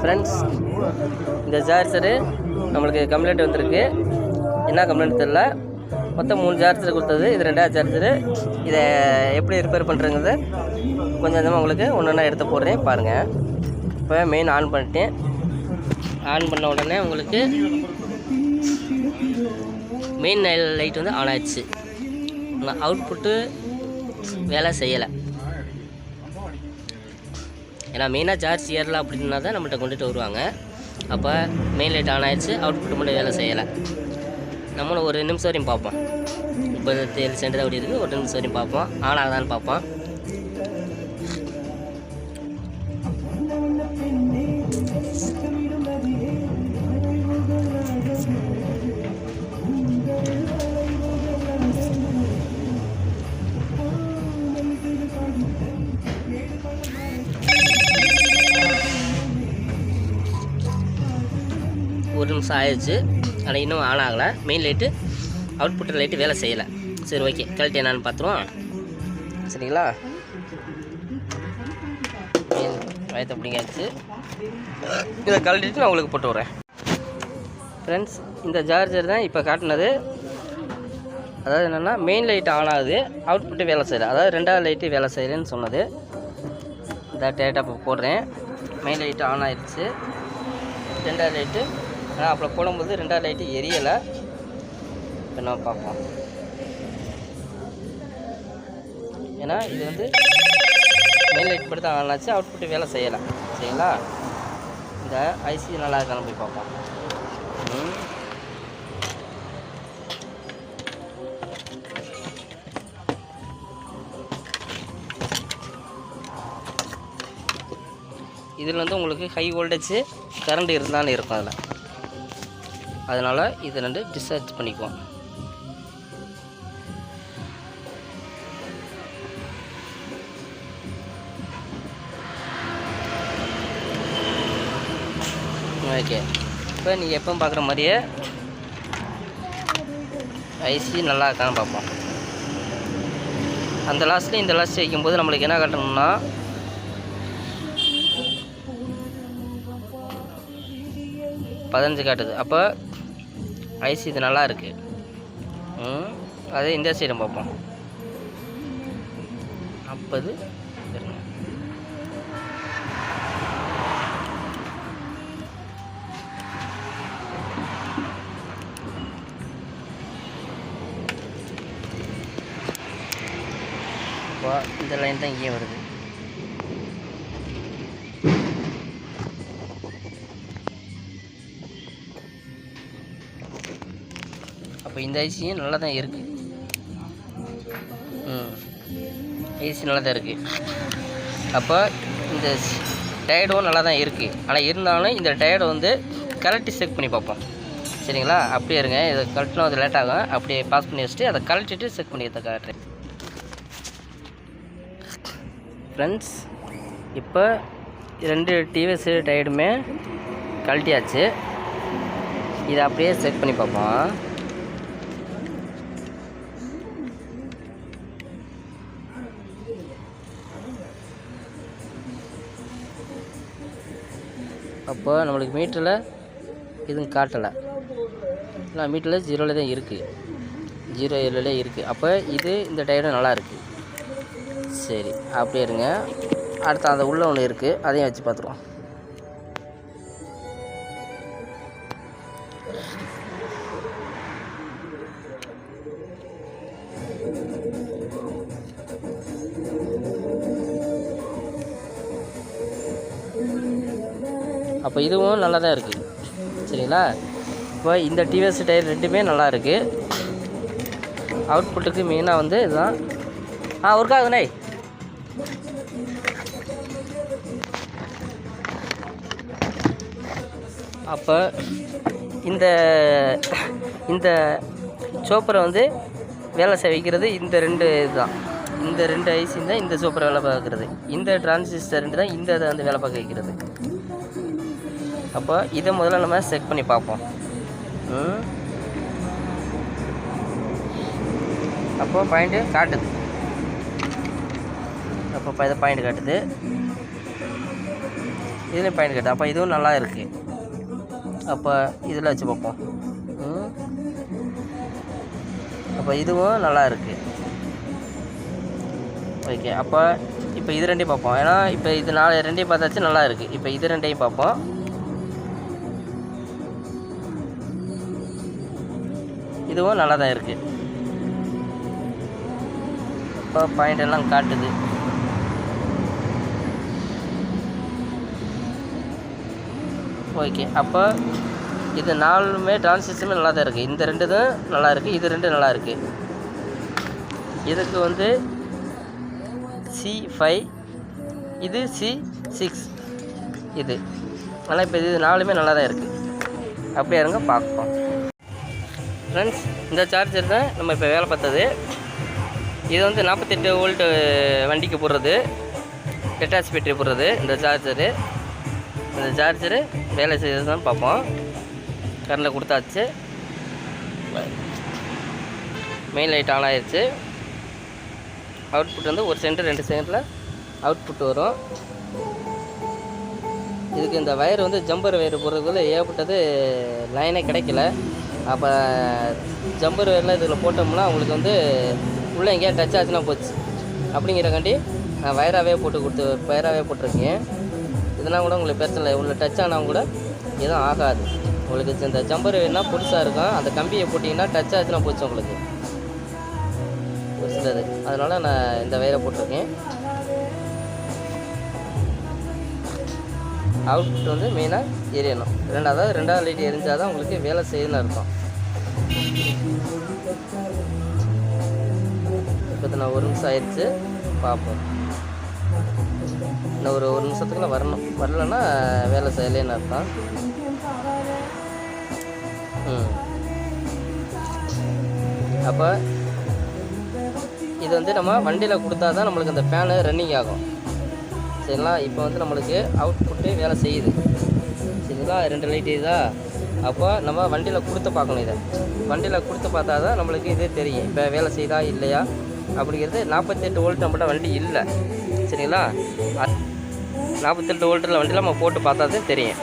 Friends, இந்த charger நம்மளுக்கு complaint வந்திருக்கு. என்ன கம்ப்ளைண்ட் தெரியல. மொத்தம் 3 சார்ஜர் கொடுத்தது. இது 2வது சார்ஜரு. இதை எப்படி ரிப்பேர் பண்ணுறங்கிறத கொஞ்சம் கொஞ்சமாக உங்களுக்கு ஒன்றா எடுத்து போடுறேன் பாருங்கள். இப்போ மெயின் ஆன் பண்ணிட்டேன். ஆன் பண்ண உடனே உங்களுக்கு மெயின் லைட் வந்து ஆன் ஆயிடுச்சு. அவுட்புட்டு வேலை செய்யலை. ஏன்னா மெயினாக சார்ஜ் ஏறல அப்படின்னா தான் நம்மள்கிட்ட கொண்டுட்டு வருவாங்க. அப்போ மெயின் லைட் ஆன் ஆயிடுச்சு, அவுட்புட் மட்டும் வேலை செய்யலை. நம்மளும் ஒரு நிமிஷம் வரையும் பார்ப்போம். 37 சென்ட் தான் அப்படி இருக்குது. ஒரு நிமிஷம் வரையும் பார்ப்போம், ஆன் ஆகுதான்னு பார்ப்போம். ஒரு நிமிஷம் ஆயிடுச்சு, ஆனால் இன்னும் ஆன் ஆகலை. மெயின் லைட்டு அவுட்புட் லைட்டு வேலை செய்யலை. சரி, ஓகே, கழட்டி என்னான்னு பார்த்துருவோம். சரிங்களா? மெயின் வயத்தை பிடிக்காச்சு. இதை கழட்டிட்டு நான் உங்களுக்கு போட்டு விட்றேன். ஃப்ரெண்ட்ஸ், இந்த சார்ஜர் தான் இப்போ காட்டினது. அதாவது என்னென்னா, மெயின் லைட்டு ஆன் ஆகுது, அவுட்புட்டு வேலை செய்யலை. அதாவது 2வது லைட்டு வேலை செய்யலைன்னு சொன்னது. இந்த டேட்டா இப்போ போடுறேன். மெயின் லைட்டு ஆன் ஆயிடுச்சு. 2வது லைட்டு, ஆனால் அப்போ போடும்போது 2வது லைட்டு எரியலை. இப்போ நம்ம பார்ப்போம். ஏன்னா இது வந்து மெயின் லைட் படி தான் ஆன் ஆச்சு, அவுட்புட்டு வேலை செய்யலை. சரிங்களா? இந்த ஐசி நல்லா இருக்கான்னு போய் பார்ப்போம். இதில் வந்து உங்களுக்கு ஹை வோல்டேஜ் கரண்ட் இருந்தாலும் இருக்கும் அதில். அதனால் இது 2 டிஸ்சார்ஜ் பண்ணிக்குவோம். ஓகே, இப்போ நீங்கள் எப்போ பார்க்குற மாதிரியே ஐசி நல்லா இருக்கான்னு பார்ப்போம். அந்த லாஸ்ட்டில் இந்த லாஸ்ட் வைக்கும்போது நம்மளுக்கு என்ன காட்டணும்னா, பதினஞ்சு காட்டுது. அப்போ ஐசி இது நல்லா இருக்குது. அதே இந்த சைடு பார்ப்போம். 50 இப்போ இந்த லைன் தான் இங்கே வருது. அப்போ இந்த ஐசியும் நல்லா தான் இருக்குது. ஐசி நல்லா தான் இருக்குது. அப்போ இந்த டயர்டும் நல்லா தான் இருக்குது. ஆனால் இருந்தாலும் இந்த டயர்டை வந்து கழட்டி செக் பண்ணி பார்ப்போம். சரிங்களா? அப்படியே இருங்க, இதை கழட்டினா அது லேட் ஆகும். அப்படியே பாஸ் பண்ணி வச்சுட்டு அதை கழட்டிட்டு செக் பண்ணி காட்டுறேன். ஃப்ரெண்ட்ஸ், இப்போ 2 டிவிஎஸ் டயர்டுமே கழட்டியாச்சு. இதை அப்படியே செக் பண்ணி பார்ப்போம். அப்போ நம்மளுக்கு மீட்டரில் எதுவும் காட்டலை. நான் மீட்டரில் 0ல் தான் இருக்குது, 0 இருக்குது. அப்போ இது இந்த டயர்டும் நல்லா இருக்குது. சரி, அப்படியே இருங்க. அடுத்து அந்த உள்ள ஒன்று இருக்குது, அதையும் வச்சு பார்த்துருவோம். அப்போ இதுவும் நல்லா தான் இருக்குது. சரிங்களா? இப்போ இந்த டிவிஎஸ் டயர் 2மே நல்லா இருக்குது. அவுட்புட்டுக்கு மெயினாக வந்து இதுதான். ஒர்க்காகுதுண்ணே. அப்போ இந்த இந்த சோப்பரை வந்து வேலை வைக்கிறது இந்த 2 இதுதான். இந்த 2 ஐசி தான் இந்த சோப்பரை வேலை பார்க்குறது. இந்த டிரான்சிஸ்டர் 2 தான் இந்த இதை வந்து வேலை பார்க்க வைக்கிறது. அப்போ இதை முதல்ல நம்ம செக் பண்ணி பார்ப்போம். அப்போ பாயிண்ட்டு காட்டுது. அப்போ இதை பாயிண்ட் காட்டுது. இதுலேயும் பாயிண்ட் கட்டு. அப்போ இதுவும் நல்லா இருக்குது. அப்போ இதில் வச்சு பார்ப்போம். அப்போ இதுவும் நல்லா இருக்குது. ஓகே, அப்போ இப்போ இது ரெண்டையும் பார்ப்போம். ஏன்னா இப்போ இது ரெண்டையும் பார்த்தாச்சு, நல்லா இருக்குது. இப்போ இது ரெண்டையும் பார்ப்போம். இதுவும் நல்லா தான் இருக்குது. இப்போ பாயிண்ட் எல்லாம் காட்டுது. ஓகே, அப்போ இது 4மே டிரான்சிஸ்டருமே நல்லா தான் இருக்குது. இந்த 2 தான் நல்லா இருக்குது, இது 2 நல்லா இருக்குது. இதுக்கு வந்து C5, இது C6 இது. ஆனால் இப்போ இது 4மே நல்லா தான் இருக்குது. அப்படியே இருங்க பார்ப்போம். ஃப்ரெண்ட்ஸ், இந்த சார்ஜர் தான் நம்ம இப்போ வேலை பார்த்தது. இது வந்து 48 வோல்ட் வண்டிக்கு போடுறது, டெட்டாச் பேட்டரி போடுறது. இந்த சார்ஜரு வேலை செய்கிறது தான் பார்ப்போம். கரண்டில் கொடுத்தாச்சு. மெயின் லைட் ஆன் ஆயிடுச்சு. அவுட்புட் வந்து 1 செகண்ட் 2 செகண்டில் அவுட்புட் வரும். இதுக்கு இந்த வயர் வந்து ஜம்பர் வயர் போடுறதுக்குள்ள ஏகப்பட்டது லைனே கிடைக்கல. அப்போ ஜம்பர் வயர்லாம் இதில் போட்டோம்னா உங்களுக்கு வந்து உள்ளே எங்கேயா டச் ஆச்சுன்னா போச்சு. அப்படிங்கிறக்காண்டி நான் வயராகவே போட்டிருக்கேன். இதெல்லாம் கூட உங்களுக்கு பிரச்சனை இல்லை. உள்ள டச் ஆனால் கூட எதுவும் ஆகாது. உங்களுக்கு இந்த ஜம்பர் வேணுன்னா புதுசாக இருக்கும். அந்த கம்பியை போட்டிங்கன்னா டச் ஆச்சுன்னா போச்சு உங்களுக்கு ஒரு சிலது. அதனால் நான் இந்த வயரை போட்டிருக்கேன். அவுட்புட் வந்து மெயினாக எரியணும். ரெண்டாவது லைட் எரிஞ்சால் தான் உங்களுக்கு வேலை செய்யணும்னு அர்த்தம். இப்போ நான் 1 நிமிஷம் ஆயிடுச்சு, பார்ப்போம். இன்னும் ஒரு நிமிஷத்துக்குள்ள வரலன்னா வேலை செய்யலேன்னு அர்த்தம். அப்போ இது வந்து நம்ம வண்டியில் கொடுத்தா தான் நம்மளுக்கு அந்த ஃபேனு ரன்னிங் ஆகும். சரிங்களா? இப்போ வந்து நம்மளுக்கு அவுட்புட்டு வேலை செய்யுது. சரிங்களா? 2 லைட் இதா. அப்போ நம்ம வண்டியில் கொடுத்து பார்க்கணும். இதை வண்டியில் கொடுத்து பார்த்தா தான் நம்மளுக்கு இதே தெரியும் இப்போ வேலை செய்தா இல்லையா அப்படிங்கிறது. 48 வோல்ட் நம்மகிட்ட வண்டி இல்லை. சரிங்களா? 48 வோல்ட்டில் வண்டியில் நம்ம போட்டு பார்த்தா தான் தெரியும்.